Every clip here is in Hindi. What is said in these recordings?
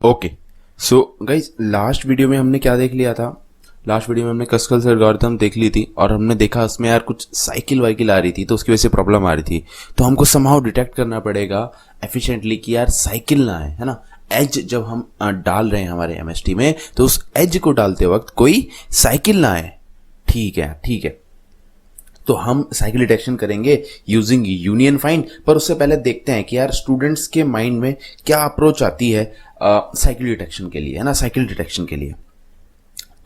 Okay, so guys last video में हमने क्या देख लिया था। लास्ट वीडियो में हमने कस्कल्स एल्गोरिथम देख ली थी और हमने देखा उसमें यार कुछ साइकिल वाइकिल आ रही थी, तो उसकी वजह से प्रॉब्लम आ रही थी। तो हमको समहाउ डिटेक्ट करना पड़ेगा एफिशिएंटली कि यार साइकिल ना है ना। एज जब हम डाल रहे हैं हमारे एमएसटी में, तो उस एज को डालते वक्त कोई साइकिल ना आए। ठीक है, ठीक है। तो हम साइकिल डिटेक्शन करेंगे यूजिंग यूनियन फाइंड। पर उससे पहले देखते हैं कि यार स्टूडेंट्स के माइंड में क्या अप्रोच आती है साइकिल डिटेक्शन के लिए, है ना, साइकिल डिटेक्शन के लिए।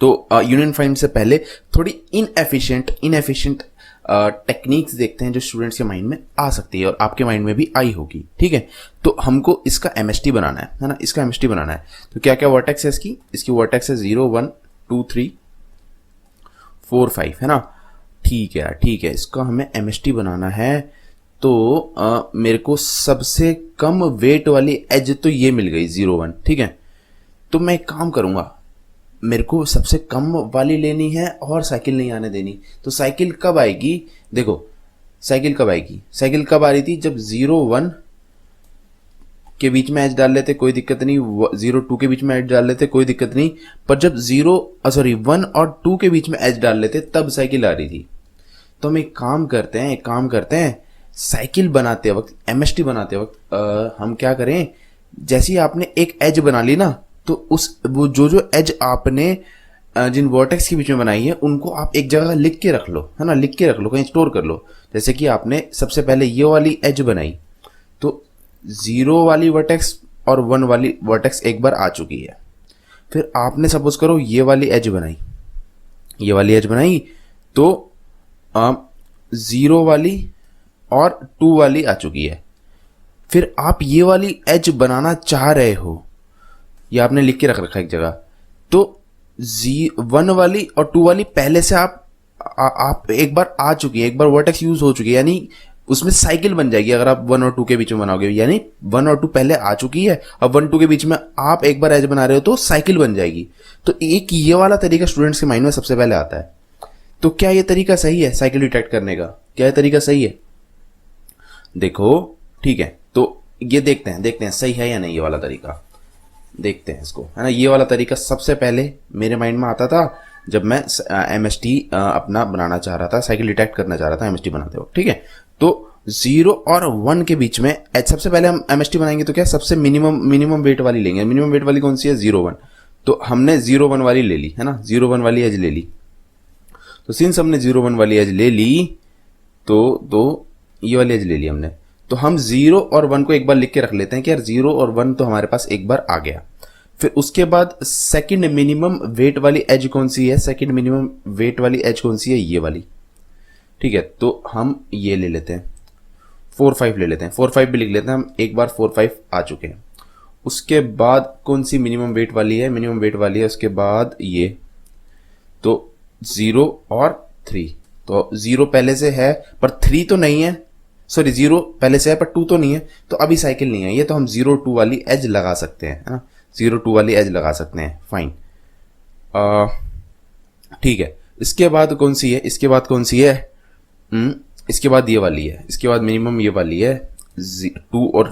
तो यूनियन फाइंड से पहले थोड़ी इनएफिशिएंट टेक्निक्स देखते हैं जो स्टूडेंट्स के माइंड में आ सकती है और आपके माइंड में भी आई होगी। ठीक है, तो हमको इसका एमएसटी बनाना है ना, इसका एमएसटी बनाना है। तो क्या क्या वर्टेक्स है इसकी वर्टेक्स है 0 1 2 3 4 5, है ना। ठीक है, ठीक है, इसका हमें एमएसटी बनाना है। तो मेरे को सबसे कम वेट वाली एज तो ये मिल गई 0 1। ठीक है, तो मैं एक काम करूंगा, मेरे को सबसे कम वाली लेनी है और साइकिल नहीं आने देनी। तो साइकिल कब आएगी, देखो साइकिल कब आएगी, साइकिल कब आ रही थी जब 0 1 के बीच में एज डाल लेते कोई दिक्कत नहीं, 0 2 के बीच में एज डाल लेते कोई दिक्कत नहीं, पर जब 1 और 2 के बीच में एज डाल लेते तब साइकिल आ रही थी। तो हम एक काम करते हैं, साइकिल बनाते वक्त, एमएसटी बनाते वक्त हम क्या करें, जैसे ही आपने एक एज बना ली ना, तो उस वो जो एज आपने जिन वर्टेक्स के बीच में बनाई है उनको आप एक जगह लिख के रख लो, है ना, लिख के रख लो, कहीं स्टोर कर लो। जैसे कि आपने सबसे पहले ये वाली एज बनाई, तो 0 वाली वर्टेक्स और 1 वाली वर्टेक्स एक बार आ चुकी है। फिर आपने सपोज करो ये वाली एज बनाई, तो 0 वाली और 2 वाली आ चुकी है। फिर आप ये वाली एज बनाना चाह रहे हो, ये आपने लिख के रख रखा है एक जगह। तो 1 वाली और 2 वाली पहले से आप एक बार आ चुकी है, एक बार वर्टेक्स यूज हो चुकी है, यानी उसमें साइकिल बन जाएगी। अगर आप 1 और 2 के बीच में बनाओगे, यानी 1 और 2 पहले आ चुकी है, अब 1 2 के बीच में आप एक बार एज बना रहे हो तो साइकिल बन जाएगी। तो एक ये वाला तरीका स्टूडेंट्स के माइंड में सबसे पहले आता है। तो क्या ये तरीका सही है साइकिल डिटेक्ट करने का, क्या ये तरीका सही है? देखो, ठीक है, तो ये देखते हैं सही है या नहीं। ये वाला तरीका देखते हैं इसको, है ना। ये वाला तरीका सबसे पहले मेरे माइंड में आता था जब मैं एमएसटी अपना बनाना चाह रहा था, साइकिल डिटेक्ट करना चाह रहा था एमएसटी बनाते वक्त। ठीक है, तो 0 और 1 के बीच में सबसे पहले हम एमएसटी बनाएंगे तो क्या सबसे मिनिमम वेट वाली लेंगे। मिनिमम वेट वाली कौन सी है? 0 1। तो हमने 0 1 वाली ले ली, है ना, 0 1 वाली एज ले ली। तो सिंस हमने 0 1 वाली एज ले ली, तो ये वाली एज ले ली हमने, तो हम 0 और 1 को एक बार लिख के रख लेते हैं कि यार 0 और 1 तो हमारे पास एक बार आ गया। फिर उसके बाद सेकंड मिनिमम वेट वाली एज कौन सी है? सेकंड मिनिमम वेट वाली एज कौन सी है? ये वाली। ठीक है, तो हम ये ले लेते हैं, 4 5 ले लेते हैं, 4 5 भी लिख लेते हैं हम, एक बार 4 5 आ चुके हैं। उसके बाद कौन सी मिनिमम वेट वाली है? मिनिमम वेट वाली है उसके बाद ये, तो 0 और 3। तो 0 पहले से है पर 3 तो नहीं है, सॉरी 0 पहले से है पर 2 तो नहीं है, तो अभी साइकिल नहीं है ये, तो हम 0 2 वाली एज लगा सकते हैं, है ना, 0 2 वाली एज लगा सकते हैं। फाइन, ठीक है। इसके बाद कौन सी है? इसके बाद कौन सी है? इसके बाद ये वाली है, इसके बाद मिनिमम ये वाली है 2 और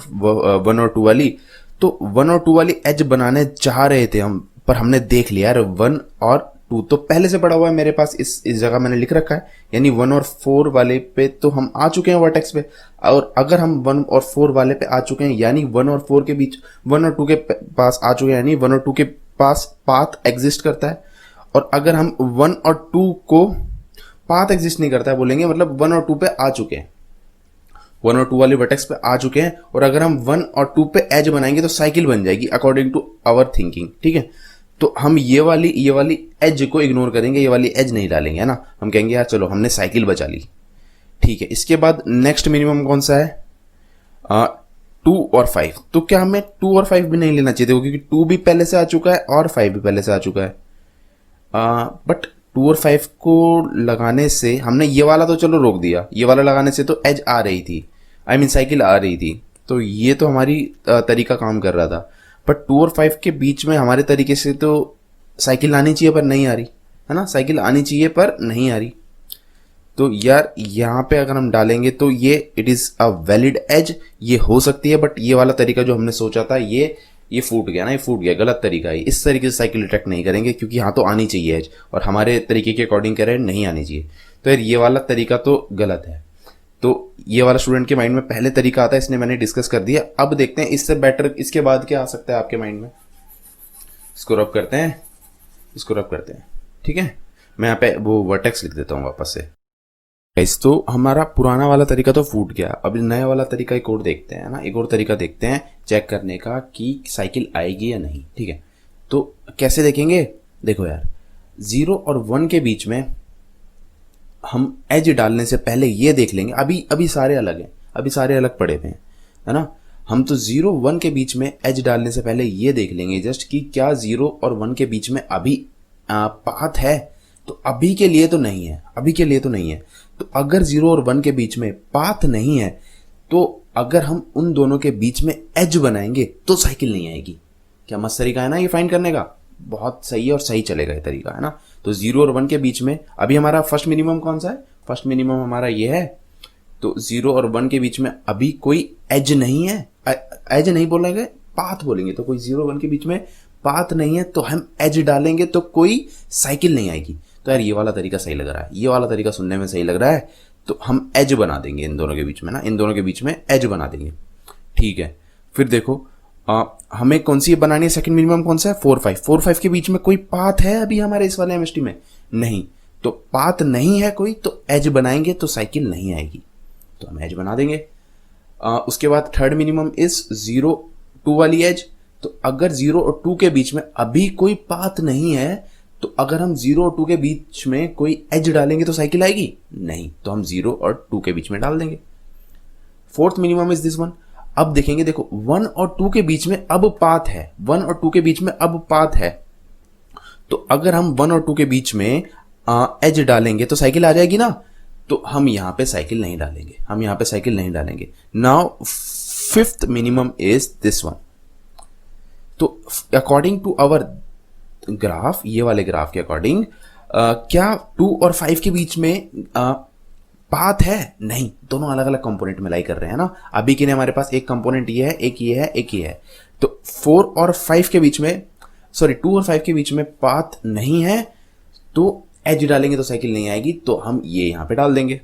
1 और 2 वाली। तो 1 और 2 वाली एज बनाने चाह रहे थे हम, पर हमने देख लिया यार 1 और 2 तो पहले से पड़ा हुआ है मेरे पास, इस जगह मैंने लिख रखा है, यानी 1 और 4 वाले पे तो हम आ चुके हैं वर्टेक्स पे। और अगर हम 1 और 4 वाले पे आ चुके हैं, यानी 1 और 4 के बीच 1 और 2 के पास आ चुके हैं, यानी 1 और 2 के पास पाथ एग्जिस्ट करता है। और अगर हम 1 और 2 को पाथ एग्जिस्ट नहीं करता है बोलेंगे, मतलब 1 और 2 पे आ चुके हैं, 1 और 2 वाले वर्टेक्स पे आ चुके हैं, और अगर हम 1 और 2 पे एज बनाएंगे तो साइकिल बन जाएगी अकॉर्डिंग टू आवर थिंकिंग। ठीक है, तो हम ये वाली एज को इग्नोर करेंगे, ये वाली एज नहीं डालेंगे, है ना। हम कहेंगे यार चलो हमने साइकिल बचा ली। ठीक है, इसके बाद नेक्स्ट मिनिमम कौन सा है? 2 और 5। तो क्या हमें 2 और 5 भी नहीं लेना चाहिए, क्योंकि 2 भी पहले से आ चुका है और 5 भी पहले से आ चुका है। बट 2 और 5 को लगाने से हमने ये वाला तो चलो रोक दिया, ये वाला लगाने से तो एज आ रही थी, आई मीन साइकिल आ रही थी, तो ये तो हमारी तरीका काम कर रहा था। बट 2 और 5 के बीच में हमारे तरीके से तो साइकिल आनी चाहिए पर नहीं आ रही, है ना, साइकिल आनी चाहिए पर नहीं आ रही। तो यार यहाँ पे अगर हम डालेंगे तो ये it is a valid edge, ये हो सकती है, बट ये वाला तरीका जो हमने सोचा था ये ये फूट गया ना, ये फूट गया, गलत तरीका है। इस तरीके से साइकिल डिटेक्ट नहीं करेंगे, क्योंकि यहाँ तो आनी चाहिए एज, और हमारे तरीके के अकॉर्डिंग कह रहे हैं नहीं आनी चाहिए। तो यार ये वाला तरीका तो गलत है। तो ये वाला स्टूडेंट के माइंड में पहले तरीका आता है, इसने मैंने डिस्कस कर दिया। अब देखते हैं इससे बेटर इसके बाद क्या आ सकता है आपके माइंड में। इसको रब करते हैं, इसको रब करते हैं, ठीक है। मैं यहाँ पे वो वर्टेक्स लिख देता हूँ वापस से। गाइस तो हमारा पुराना वाला तरीका तो फूट गया, अब नया वाला तरीका एक और देखते हैं ना, एक और तरीका देखते हैं चेक करने का कि साइकिल आएगी या नहीं, ठीक है। तो कैसे देखेंगे, देखो यार 0 और 1 के बीच में हम एज डालने से पहले ये देख लेंगे, अभी सारे अलग हैं, अभी सारे अलग पड़े हुए हैं, है ना। हम तो 0 1 के बीच में एज डालने से पहले ये देख लेंगे जस्ट कि क्या 0 और 1 के बीच में अभी पाथ है। तो अभी के लिए तो नहीं है, अभी के लिए तो नहीं है। तो अगर 0 और 1 के बीच में पाथ नहीं है, तो अगर हम उन दोनों के बीच में एज बनाएंगे तो साइकिल नहीं आएगी। क्या मस्त तरीका है ना ये फाइंड करने का, बहुत सही है और सही चलेगा ये तरीका, है ना। तो 0 और 1 के बीच में अभी हमारा फर्स्ट मिनिमम कौन सा है, फर्स्ट मिनिमम हमारा ये है। तो 0 और 1 के बीच में अभी कोई एज नहीं है, एज नहीं बोलेंगे, पाथ बोलेंगे। तो कोई 0 1 के बीच में पाथ नहीं है, तो हम एज डालेंगे तो कोई साइकिल नहीं आएगी। तो यार ये वाला तरीका सही लग रहा है, ये वाला तरीका सुनने में सही लग रहा है। तो हम एज बना देंगे इन दोनों के बीच में ना, इन दोनों के बीच में एज बना देंगे, ठीक है। फिर देखो हमें कौन सी बनानी है, सेकंड मिनिमम कौन सा है, 4 5। 4 5 के बीच में कोई पाथ है अभी हमारे इस वाले एमएसटी में, नहीं। तो पाथ नहीं है कोई, तो एज बनाएंगे तो साइकिल नहीं आएगी, तो हम एज बना देंगे। उसके बाद थर्ड मिनिमम इज 0 2 वाली एज। तो अगर 0 और 2 के बीच में अभी कोई पाथ नहीं है, तो अगर हम 0 और 2 के बीच में कोई एज डालेंगे तो साइकिल आएगी, नहीं। तो हम 0 और 2 के बीच में डाल देंगे। Fourth minimum is this one. अब देखेंगे, देखो 1 और 2 के बीच में अब पाथ है, 1 और 2 के बीच में अब पाथ है। तो अगर हम 1 और 2 के बीच में एज डालेंगे तो साइकिल आ जाएगी ना। तो हम यहां पे साइकिल नहीं डालेंगे, हम यहां पे साइकिल नहीं डालेंगे। Now fifth minimum is this one. तो अकॉर्डिंग टू अवर ग्राफ, ये वाले ग्राफ के अकॉर्डिंग क्या 2 और 5 के बीच में पाथ है, नहीं। दोनों अलग अलग कंपोनेंट में लाई कर रहे हैं ना। अभी के लिए हमारे पास एक कंपोनेंट ये है, एक ये है, एक ये है। तो 4 और 5 के बीच में, सॉरी 2 और 5 के बीच में पाथ नहीं है, तो एज डालेंगे तो साइकिल नहीं आएगी। तो हम ये यहां पे डाल देंगे।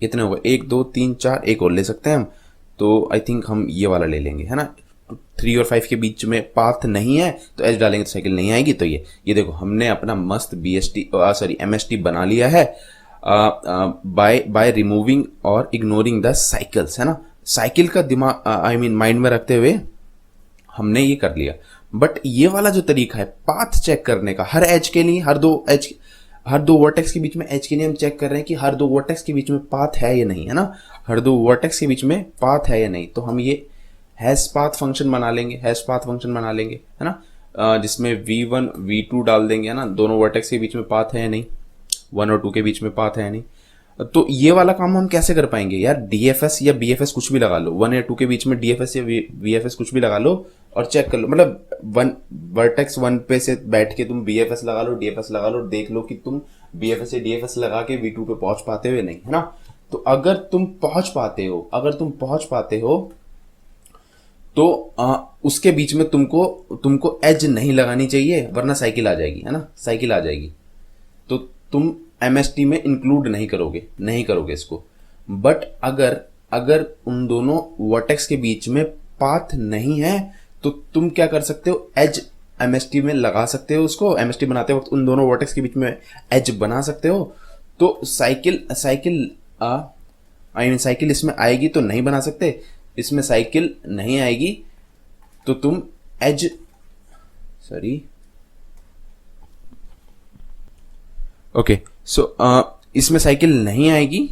कितने हो गए, 1 2 3 4, एक और ले सकते हैं हम। तो आई थिंक हम ये वाला ले लेंगे, है ना। 3 और 5 के बीच में पाथ नहीं है, तो एज डालेंगे तो साइकिल नहीं आएगी। तो ये देखो हमने अपना मस्त एमएसटी बना लिया है बाय रिमूविंग और इग्नोरिंग द साइकिल्स, है ना। साइकिल का दिमाग माइंड में रखते हुए हमने ये कर लिया। बट ये वाला जो तरीका है पाथ चेक करने का, हर एज के लिए, हर दो वर्टेक्स के बीच में एज के लिए हम चेक कर रहे हैं कि हर दो वर्टेक्स के बीच में पाथ है या नहीं, है ना। हर दो वर्टेक्स के बीच में पाथ है या नहीं। तो हम ये हैश पाथ फंक्शन बना लेंगे, हैश पाथ फंक्शन बना लेंगे, है ना। जिसमें v1 v2 डाल देंगे, है ना। दोनों वर्टेक्स के बीच में पाथ है या नहीं, 1 और 2 के बीच में पाथ है या नहीं। तो ये वाला काम हम कैसे कर पाएंगे यार, डीएफएस या बीएफएस कुछ भी लगा लो, 1 या 2 के बीच में डीएफएस या बीएफएस कुछ भी लगा लो और चेक कर लो। मतलब वर्टेक्स 1 पे से बैठ के तुम बीएफएस लगा लो, डीएफएस लगा लो, देख लो कि तुम बीएफएस या डीएफएस लगा के v2 पे पहुंच पाते हो या नहीं, है ना। तो अगर तुम पहुंच पाते हो तो उसके बीच में तुमको एज नहीं लगानी चाहिए, वरना साइकिल आ जाएगी, है ना, साइकिल आ जाएगी। तो तुम एमएसटी में इंक्लूड नहीं करोगे इसको। बट अगर उन दोनों वर्टेक्स के बीच में पाथ नहीं है, तो तुम क्या कर सकते हो, एज एमएसटी में लगा सकते हो उसको। एमएसटी बनाते वक्त उन दोनों वर्टेक्स के बीच में एज बना सकते हो। तो साइकिल इसमें आएगी तो नहीं बना सकते, इसमें साइकिल नहीं आएगी तो तुम एज इसमें साइकिल नहीं आएगी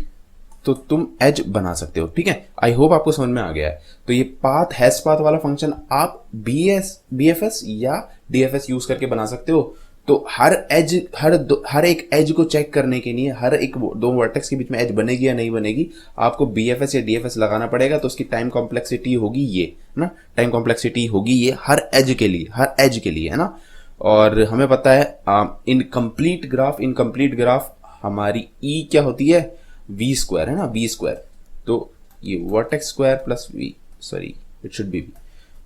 तो तुम एज बना सकते हो, ठीक है। आई होप आपको समझ में आ गया है। तो ये पाथ हैश पाथ वाला फंक्शन आप बीएफएस या डीएफएस यूज करके बना सकते हो। तो हर एक एज को चेक करने के लिए, हर एक दो वर्टेक्स के बीच में एज बनेगी या नहीं बनेगी, आपको बीएफएस या डीएफएस लगाना पड़ेगा। तो उसकी टाइम कॉम्प्लेक्सिटी होगी ये, है ना, टाइम कॉम्प्लेक्सिटी होगी ये हर एज के लिए, है ना। और हमें पता है इनकम्प्लीट ग्राफ हमारी ई क्या होती है, वी स्क्वायर, है ना, वी स्क्वायर। तो ये vertex square plus V, it should be V.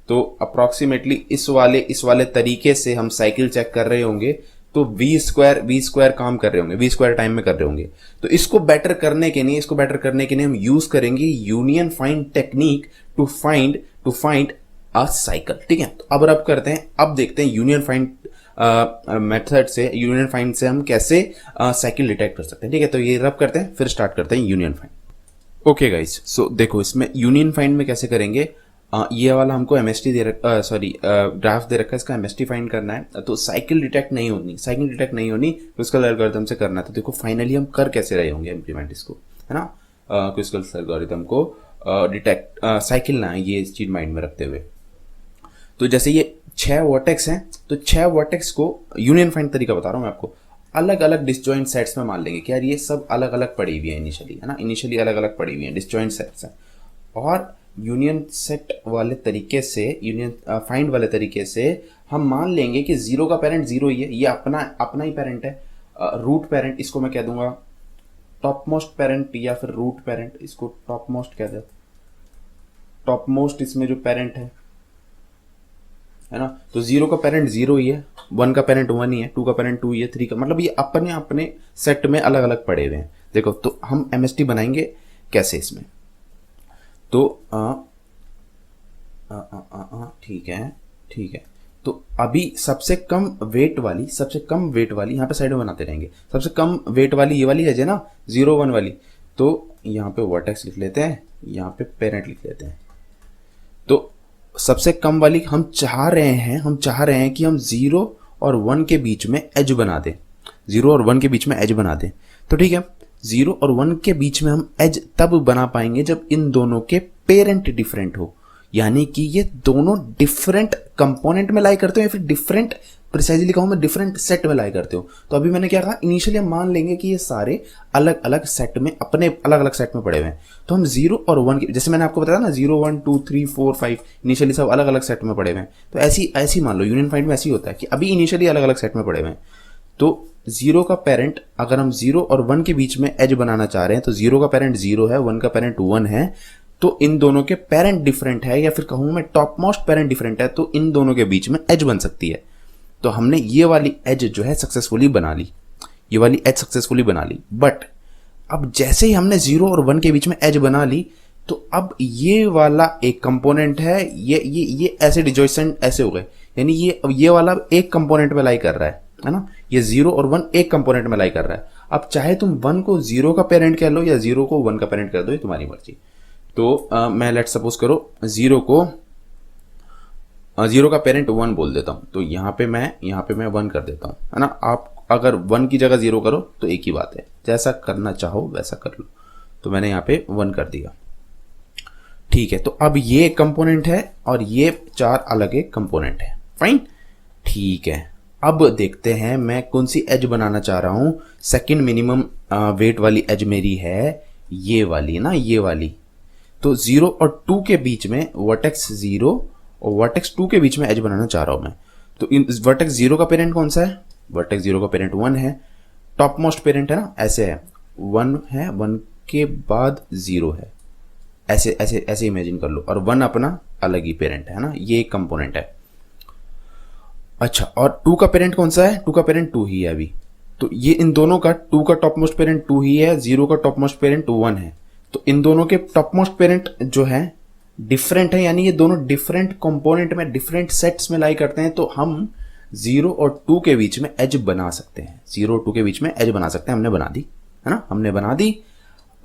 तो अप्रॉक्सीमेटली इस वाले तरीके से हम साइकिल चेक कर रहे होंगे, तो वी स्क्वायर काम कर रहे होंगे, वी स्क्वायर टाइम में कर रहे होंगे। तो इसको बेटर करने के लिए हम यूज करेंगे union find technique to find a cycle. ठीक है, तो अब रब करते हैं, अब देखते हैं यूनियन फाइंड मेथड से, यूनियन फाइंड से हम कैसे साइकिल डिटेक्ट कर सकते हैं। ठीक है, तो ये रब करते हैं, फिर स्टार्ट करते हैं यूनियन फाइंड। ओके गाइस, सो देखो इसमें यूनियन फाइंड में कैसे करेंगे। ये वाला हमको एमएसटी ग्राफ दे रखा है, इसका एमएसटी फाइंड करना है। तो साइकिल डिटेक्ट नहीं होनी क्रिस्कल एल्गोरिथम से करना है। तो देखो फाइनली हम कर कैसे रहे होंगे इम्प्लीमेंट इसको, है ना, क्रिस्कल एल्गोरिथम को डिटेक्ट साइकिल ना, ये इस चीज माइंड में रखते हुए। तो जैसे ये 6 वर्टेक्स हैं, तो 6 वर्टेक्स को यूनियन फाइंड तरीका बता रहा हूँ मैं आपको, अलग अलग डिसजॉइंट सेट्स में मान लेंगे कि यार ये सब अलग अलग पड़ी हुई है इनिशियली, है ना, इनिशियली अलग अलग पड़ी हुई है, डिसजॉइंट सेट्स हैं। और यूनियन सेट वाले तरीके से, यूनियन फाइंड वाले तरीके से हम मान लेंगे कि जीरो का पेरेंट जीरो ही है, ये अपना ही पेरेंट है। रूट पेरेंट इसको मैं कह दूंगा टॉप मोस्ट पेरेंट या फिर रूट पेरेंट, इसको टॉप मोस्ट कह दे, टॉप मोस्ट इसमें जो पेरेंट है ना। तो जीरो का पेरेंट जीरो ही है, 1 का पेरेंट 1 ही है, 2 का पेरेंट 2 ही है, 3 का, मतलब ये अपने अपने सेट में अलग अलग पड़े हुए हैं। देखो तो हम एमएसटी बनाएंगे कैसे इसमें, तो ठीक है। तो अभी सबसे कम वेट वाली यहाँ पे साइड में बनाते रहेंगे। सबसे कम वेट वाली ये वाली है ना, 0 1 वाली, तो यहाँ पे वर्टेक्स लिख लेते हैं, यहाँ पे पेरेंट लिख लेते हैं। तो सबसे कम वाली हम चाह रहे हैं कि हम 0 और 1 के बीच में एज बना दें, 0 और 1 के बीच में एज बना दें। तो ठीक है, 0 और 1 के बीच में हम एज तब बना पाएंगे जब इन दोनों के पेरेंट डिफरेंट हो, यानी कि ये दोनों डिफरेंट कंपोनेंट में लाई करते हो या फिर डिफरेंट, प्रिसाइजली कहूं मैं, डिफरेंट सेट में लाई करते हो। तो अभी मैंने क्या कहा, इनिशियली हम मान लेंगे कि ये सारे अलग अलग सेट में, अपने अलग अलग सेट में पड़े हुए हैं। तो हम 0 और 1 के, जैसे मैंने आपको बताया ना, 0 1 2 3 4 5 इनिशियली सब अलग अलग सेट में पड़े हुए हैं। तो ऐसी मान लो यूनियन फाइंड में ऐसी होता है कि अभी इनिशियली अलग अलग सेट में पड़े हुए हैं। तो 0 का पेरेंट, अगर हम 0 और 1 के बीच में एज बनाना चाह रहे हैं, तो 0 का पेरेंट 0 है, 1 का पेरेंट 1 है, तो इन दोनों के पेरेंट डिफरेंट है, या फिर कहूं मैं टॉप मोस्ट पेरेंट डिफरेंट है, तो इन दोनों के बीच में एज बन सकती है। तो हमने ये वाली एज जो है सक्सेसफुली बना ली, ये वाली एज सक्सेसफुली बना ली। बट अब जैसे ही हमने 0 और 1 के बीच में एज बना ली, तो अब ये वाला एक कंपोनेंट है, ये ऐसे डिजॉइसेंट ऐसे हो गए, यानी ये वाला एक कंपोनेंट में लाई कर रहा है ना, ये 0 और 1 एक कंपोनेंट में लाई कर रहा है। अब चाहे तुम 1 को 0 का पेरेंट कह लो या 0 को 1 का पेरेंट कर दो, ये तुम्हारी मर्जी। तो मैं लेट सपोज करो 0 का पेरेंट 1 बोल देता हूं, तो यहाँ पे मैं 1 कर देता हूं, है ना। आप अगर 1 की जगह 0 करो तो एक ही बात है, जैसा करना चाहो वैसा कर लो। तो मैंने यहाँ पे 1 कर दिया, ठीक है। तो अब ये कंपोनेंट है और ये 4 अलग एक कंपोनेंट है, फाइन, ठीक है। अब देखते हैं मैं कौन सी एज बनाना चाह रहा हूं। सेकंड मिनिमम वेट वाली एज मेरी है ये वाली ना, ये वाली। तो 0 और 2 के बीच में वर्टेक्स 0 और वर्टेक्स 2 के बीच में एज बनाना चाह रहा हूं मैं। तो इन वर्टेक्स 0 का पेरेंट कौन सा है, वर्टेक्स 0 का पेरेंट 1 है, टॉप मोस्ट पेरेंट है ना, ऐसे है, 1 है, 1 के बाद 0 है, ऐसे ऐसे ऐसे इमेजिन कर लो, और 1 अपना अलग ही पेरेंट है ना, ये एक कंपोनेंट है। अच्छा, और 2 का पेरेंट कौन सा है, 2 का पेरेंट 2 ही है अभी। तो ये इन दोनों का, 2 का टॉप मोस्ट पेरेंट 2 ही है, 0 का टॉप मोस्ट पेरेंट 1 है। तो इन दोनों के टॉप मोस्ट पेरेंट जो है डिफरेंट है, यानी ये दोनों डिफरेंट कंपोनेंट में, डिफरेंट सेट्स में लाई करते हैं। तो हम 0 और 2 के बीच में एज बना सकते हैं, 0 और 2 के बीच में एज बना सकते हैं। हमने बना दी, है ना, हमने बना दी।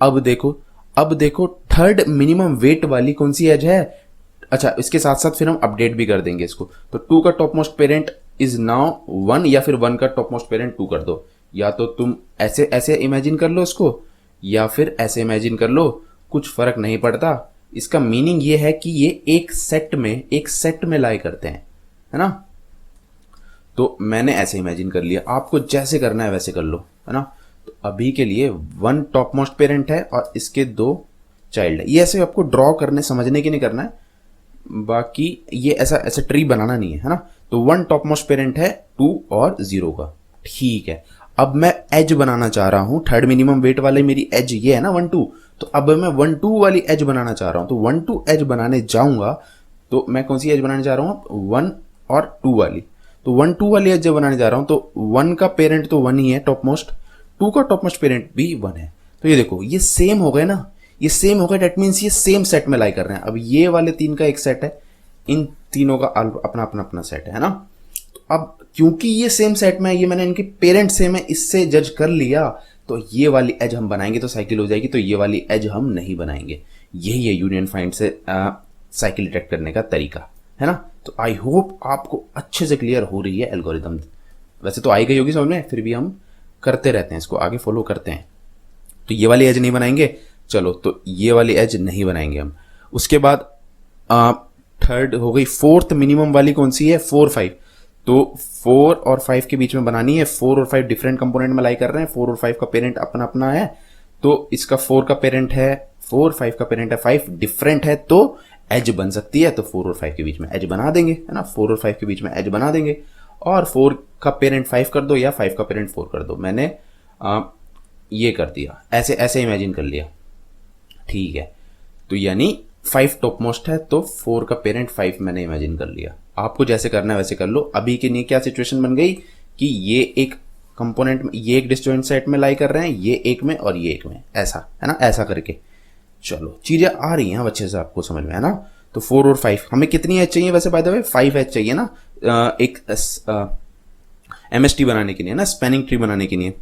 अब देखो थर्ड मिनिमम वेट वाली कौन सी एज है। अच्छा, इसके साथ साथ फिर हम अपडेट भी कर देंगे इसको। तो 2 का top most parent is now 1, या फिर 1 का टॉप मोस्ट पेरेंट 2 कर दो, या तो तुम ऐसे ऐसे इमेजिन कर लो इसको, या फिर ऐसे इमेजिन कर लो, कुछ फर्क नहीं पड़ता। इसका मीनिंग ये है कि ये एक सेट में लाई करते हैं, है ना। तो मैंने ऐसे इमेजिन कर लिया, आपको जैसे करना है वैसे कर लो, है ना। तो अभी के लिए 1 टॉप मोस्ट पेरेंट है और इसके 2 चाइल्ड है। ये ऐसे आपको ड्रॉ करने, समझने के नहीं करना है, बाकी ये ऐसा ट्री बनाना नहीं है ना। तो 1 टॉप मोस्ट पेरेंट है 2 और 0 का, ठीक है। अब मैं एज बनाना चाह रहा हूं, थर्ड मिनिमम वेट वाली मेरी एज ये है ना 1 2। तो अब मैं 1 2 वाली एज बनाना चाह रहा हूं, तो 1 2 एज बनाने जाऊंगा तो मैं कौन सी एज बनाने जा रहा हूँ, 1 और 2 वाली। तो 1 2 वाली एज जब बनाने जा रहा हूँ तो 1 का पेरेंट तो 1 ही है टॉप मोस्ट, 2 का टॉप मोस्ट पेरेंट भी 1 है। तो ये देखो ये सेम हो गए ना, ये सेम हो गए, डेट मीन्स ये सेम सेट में लाई कर रहे हैं। अब ये वाले 3 का एक सेट है, इन तीनों का अपना अपना अपना सेट है ना। तो अब क्योंकि ये सेम सेट में है, ये मैंने इनके पेरेंट सेम है, इससे जज कर लिया, तो ये वाली एज हम बनाएंगे तो साइकिल हो जाएगी, तो ये वाली एज हम नहीं बनाएंगे। यही है यूनियन फाइंड से साइकिल डिटेक्ट करने का तरीका, है ना। तो आई होप आपको अच्छे से क्लियर हो रही है एल्गोरिदम। वैसे तो आई गई होगी समझ में, फिर भी हम करते रहते हैं, इसको आगे फॉलो करते हैं। तो ये वाली एज नहीं बनाएंगे, चलो तो ये वाली एज नहीं बनाएंगे हम। उसके बाद थर्ड हो गई, फोर्थ मिनिमम वाली कौन सी है, 4 5। तो 4 और 5 के बीच में बनानी है। 4 और 5 डिफरेंट कंपोनेंट में लाई कर रहे हैं, 4 और 5 का पेरेंट अपना अपना है, तो इसका 4 का पेरेंट है 4, 5 का पेरेंट है 5, डिफरेंट है तो एज बन सकती है। तो 4 और 5 के बीच में एज बना देंगे, है ना, 4 और 5 के बीच में एज बना देंगे। और 4 का पेरेंट 5 कर दो या 5 का पेरेंट 4 कर दो। मैंने ये कर दिया, ऐसे ऐसे इमेजिन कर लिया, ठीक है। तो यानी 5 टॉप मोस्ट है तो 4 का पेरेंट 5 मैंने इमेजिन कर लिया। आपको जैसे करना है वैसे कर लो। अभी के लिए क्या सिचुएशन बन गई कि ये एक कंपोनेंट में, ये एक डिसजॉइंट सेट में लाई कर रहे हैं, ये एक में और ये एक में, ऐसा है ना, ऐसा करके चलो चीजें आ रही हैं अच्छे से आपको समझ में, है ना। तो 4 और 5 हमें कितनी एच चाहिए वैसे, बाय द वे 5 एच चाहिए ना एक एमएसटी बनाने के लिए ना, स्पैनिंग ट्री बनाने के लिए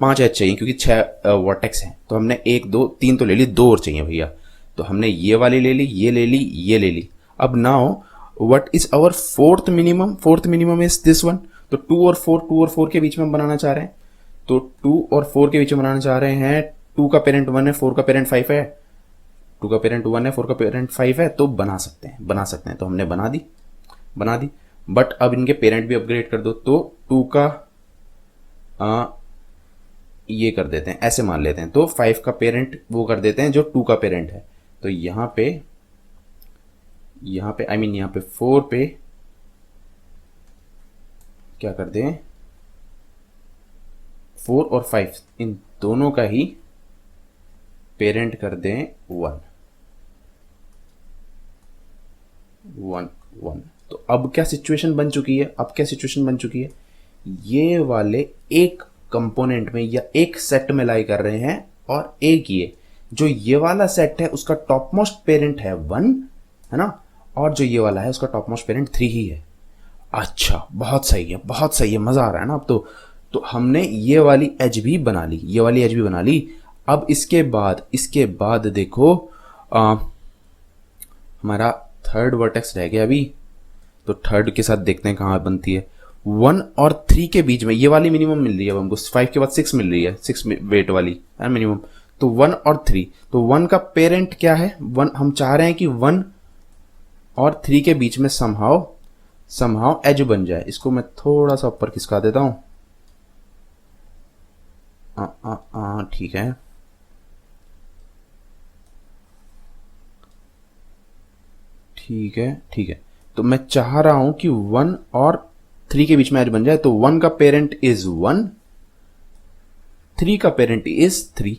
5 एच चाहिए, क्योंकि 6 वर्टेक्स हैं। तो हमने 1 2 3 तो ले ली, 2 और चाहिए भैया। तो हमने ये वाली ले ली, ये ले ली, ये ले ली। अब now what is our fourth minimum, fourth minimum is this one. तो 2 और 4 के बीच में बनाना चाह रहे हैं, तो 2 और 4 के बीच में बनाना चाह रहे हैं। 2 का पेरेंट 1 है, 4 का पेरेंट 5 है, 2 का पेरेंट 1 है, 4 का पेरेंट 5 है, तो बना सकते हैं। तो हमने बना दी। बट अब इनके पेरेंट भी अपग्रेड कर दो। तो 2 का ये कर देते हैं, ऐसे मान लेते हैं। तो 5 का पेरेंट वो कर देते हैं जो 2 का पेरेंट है। तो यहाँ पे यहाँ पे 4 पे क्या कर दें, 4 और 5 इन दोनों का ही पेरेंट कर दें 1 1 1। तो अब क्या सिचुएशन बन चुकी है, ये वाले एक कंपोनेंट में या एक सेट में लाई कर रहे हैं, और एक ये जो ये वाला सेट है उसका टॉप मोस्ट पेरेंट है 1, है ना, और जो ये वाला है उसका टॉप मोस्ट पेरेंट 3 ही है। अच्छा बहुत सही है, मजा आ रहा है ना अब तो हमने ये वाली एज भी बना ली, अब इसके बाद देखो हमारा थर्ड वर्टेक्स रह गया अभी। तो थर्ड के साथ देखते हैं कहाँ बनती है। 1 और 3 के बीच में ये वाली मिनिमम मिल रही है अब हमको, 5 के बाद 6 मिल रही है, 6 वेट वाली है मिनिमम। तो 1 और 3, तो 1 का पेरेंट क्या है 1, हम चाह रहे हैं कि 1 और 3 के बीच में समहाउ एज बन जाए। इसको मैं थोड़ा सा ऊपर खिसका देता हूं, ठीक है। ठीक है। तो मैं चाह रहा हूं कि 1 और 3 के बीच में एज बन जाए। तो 1 का पेरेंट इज 1, 3 का पेरेंट इज 3।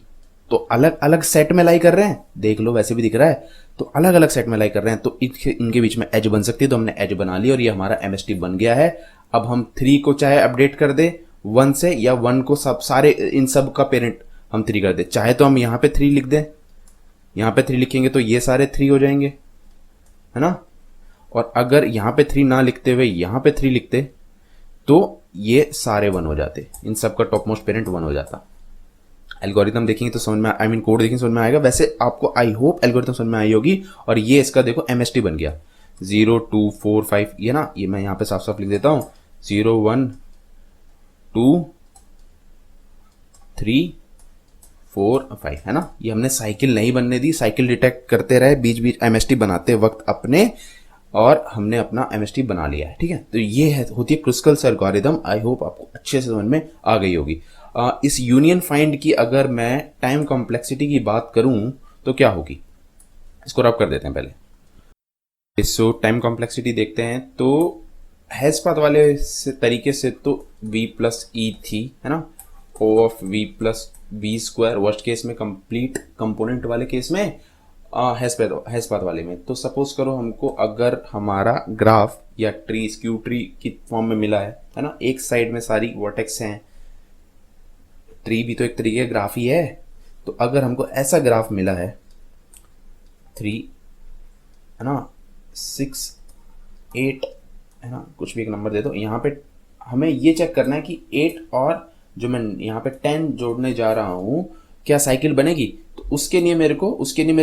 तो अलग अलग सेट में लाई कर रहे हैं, देख लो वैसे भी दिख रहा है। तो अलग अलग सेट में लाई कर रहे हैं, तो इनके बीच में एज बन सकती है। तो हमने एज बना ली और ये हमारा एमएसटी बन गया है। अब हम 3 को चाहे अपडेट कर दे 1 से, या 1 को सारे इन सब का पेरेंट हम 3 कर दे। चाहे तो हम यहाँ पे 3 लिख दें, यहाँ पे 3 लिखेंगे तो ये सारे 3 हो जाएंगे, है ना। और अगर यहाँ पे 3 ना लिखते हुए यहाँ पे 3 लिखते तो ये सारे 1 हो जाते, इन सब का टॉप मोस्ट पेरेंट 1 हो जाता। एल्गोरिथम देखेंगे तो समझ में, कोड देखेंगे समझ में आएगा। वैसे आपको आई होप एल्गोरिथम समझ में आई होगी। और ये इसका देखो एमएसटी बन गया 0 2 4 5, ये ना, ये मैं यहाँ पे साफ साफ लिख देता हूँ 0 1 2 3 4 5, है ना। ये हमने साइकिल नहीं बनने दी, साइकिल डिटेक्ट करते रहे बीच बीच एमएसटी बनाते वक्त अपने, और हमने अपना एमएसटी बना लिया है, ठीक है। तो ये होती है क्रुस्कल्स एल्गोरिथम। आई होप आपको अच्छे से समझ में आ गई होगी। इस यूनियन फाइंड की अगर मैं टाइम कॉम्प्लेक्सिटी की बात करूं तो क्या होगी, इसको रब कर देते हैं पहले। सो टाइम कॉम्प्लेक्सिटी देखते हैं। तो हैशपाथ वाले तरीके से तो v प्लस ई थी, है ना, o of v plus v square worst case में, कंप्लीट कंपोनेंट वाले केस में हैश पाथ वाले में। तो सपोज करो हमको अगर हमारा ग्राफ या ट्री स्क्यू ट्री की फॉर्म में मिला है ना, एक साइड में सारी वर्टेक्स हैं, ट्री भी तो एक तरीके का ग्राफ ही है। तो अगर हमको ऐसा ग्राफ मिला है 3 है ना, 6 8 है ना, कुछ भी एक नंबर दे दो। यहाँ पे हमें ये चेक करना है कि 8 और जो मैं यहाँ पे 10 जोड़ने जा रहा हूँ क्या साइकिल बनेगी। तो उसके लिए मेरे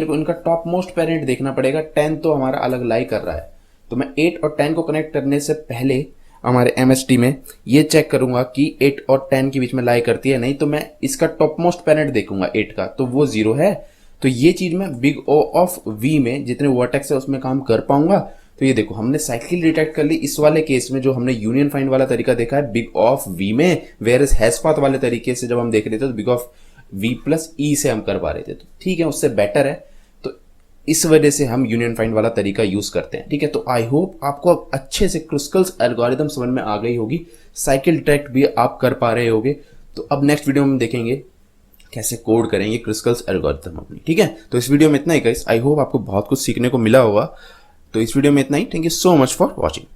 को इनका टॉप मोस्ट पेरेंट देखना पड़ेगा। 10 तो हमारा अलग लाई कर रहा है, तो मैं 8 और 10 को कनेक्ट करने से पहले हमारे MST में ये चेक करूंगा कि 8 और 10 के बीच में लाई करती है, नहीं तो मैं इसका टॉप मोस्ट पेरेंट देखूंगा 8 का, तो वो 0 है। तो ये चीज मैं बिग O ऑफ V में जितने वर्टेक्स है उसमें काम कर पाऊंगा। तो ये देखो हमने साइकिल डिटेक्ट कर ली इस वाले केस में, जो हमने यूनियन फाइंड वाला तरीका देखा है बिग ऑफ V में, वेयर इज हैश पाथ वाले तरीके से जब हम देख रहे थे तो big of V plus E से हम कर पा रहे थे। तो ठीक है, उससे बेटर है। तो इस वजह से हम यूनियन फाइंड वाला तरीका यूज करते हैं। ठीक है, तो आई होप आपको अब अच्छे से क्रुस्कल्स एल्गोरिथम समझ में आ गई होगी, साइकिल डिटेक्ट भी आप कर पा रहे होगे। तो अब नेक्स्ट वीडियो में देखेंगे कैसे कोड करेंगे क्रिस्कल्स एल्गोरिथम अपनी। ठीक है, तो इस वीडियो में इतना ही गाइस, आई होप आपको बहुत कुछ सीखने को मिला होगा। तो इस वीडियो में इतना ही। Thank you so much for watching.